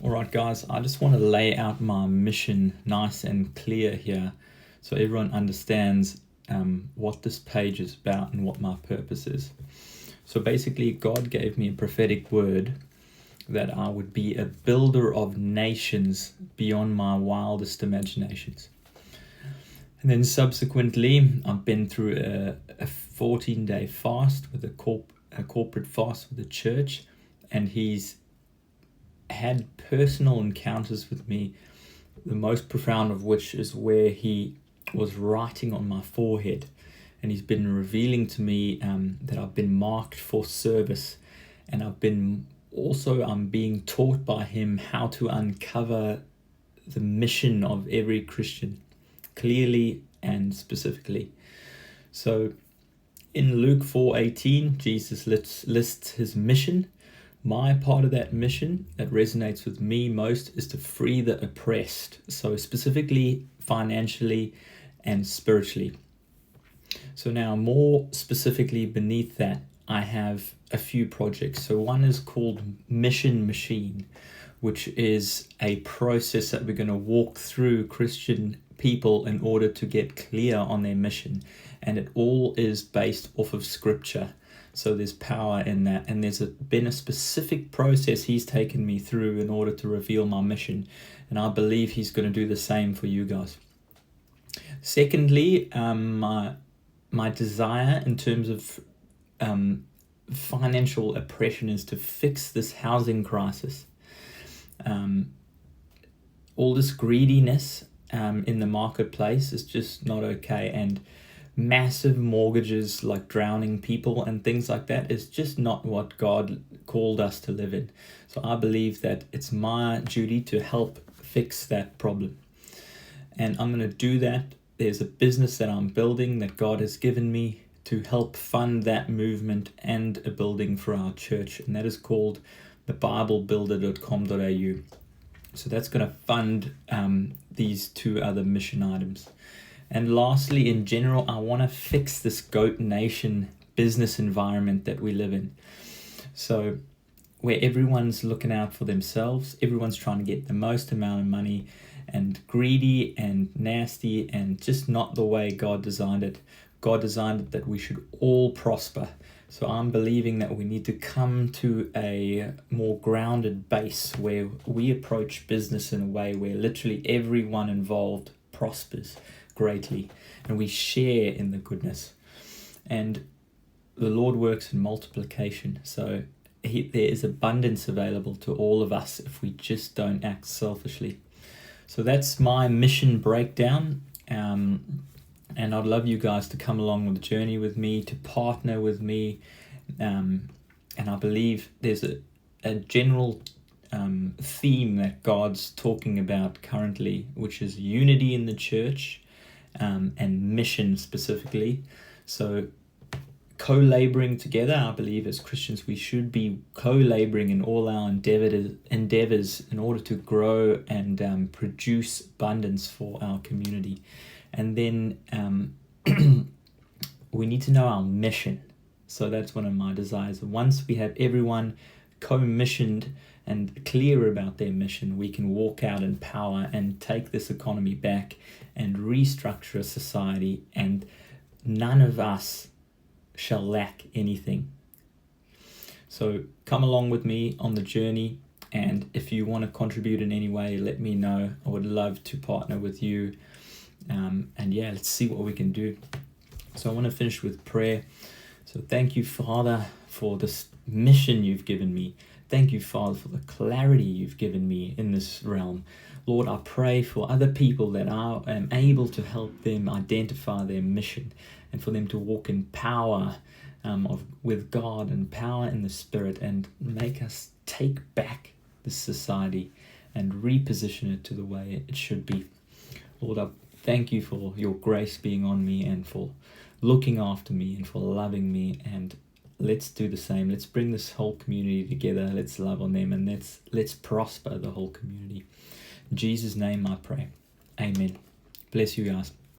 All right, guys, I just want to lay out my mission nice and clear here so everyone understands what this page is about and what my purpose is. So basically, God gave me a prophetic word that I would be a builder of nations beyond my wildest imaginations. And then subsequently, I've been through a 14-day fast with a corporate fast with the church, and he's had personal encounters with me, the most profound of which is where he was writing on my forehead, and he's been revealing to me that I've been marked for service, and I'm being taught by him how to uncover the mission of every Christian clearly and specifically. So in Luke 4:18, Jesus lists his mission. My part of that mission that resonates with me most is to free the oppressed, so specifically financially and spiritually. So now more specifically beneath that, I have a few projects. So one is called Mission Machine, which is a process that we're going to walk through Christian people in order to get clear on their mission. And it all is based off of scripture. So there's power in that, and there's been a specific process he's taken me through in order to reveal my mission, and I believe he's going to do the same for you guys. Secondly, my desire in terms of financial oppression is to fix this housing crisis. All this greediness in the marketplace is just not okay, and massive mortgages like drowning people and things like that is just not what God called us to live in. So I believe that it's my duty to help fix that problem, and I'm going to do that. There's a business that I'm building that God has given me to help fund that movement, and a building for our church, and that is called thebiblebuilder.com.au. So that's going to fund these two other mission items. And lastly, in general, I want to fix this goat nation business environment that we live in. So where everyone's looking out for themselves, everyone's trying to get the most amount of money, and greedy and nasty, and just not the way God designed it. God designed it that we should all prosper. So I'm believing that we need to come to a more grounded base where we approach business in a way where literally everyone involved prospers greatly, and we share in the goodness. And the Lord works in multiplication, so there is abundance available to all of us if we just don't act selfishly. So that's my mission breakdown, and I'd love you guys to come along with the journey with me, to partner with me, and I believe there's a general theme that God's talking about currently, which is unity in the church, and mission specifically. So co-laboring together, I believe as Christians we should be co-laboring in all our endeavors in order to grow and produce abundance for our community. And then we need to know our mission. So that's one of my desires. Once we have everyone co-missioned and clear about their mission, we can walk out in power and take this economy back and restructure a society, and none of us shall lack anything. So come along with me on the journey, and if you want to contribute in any way, let me know. I would love to partner with you, and let's see what we can do. So I want to finish with prayer. So thank you, Father, for this mission you've given me. Thank you, Father, for the clarity you've given me in this realm. Lord, I pray for other people that I am able to help them identify their mission, and for them to walk in power with God, and power in the Spirit, and make us take back this society and reposition it to the way it should be. Lord, I thank you for your grace being on me, and for looking after me, and for loving me. And let's do the same. Let's bring this whole community together. Let's love on them, and let's prosper the whole community. In Jesus' name I pray. Amen. Bless you guys.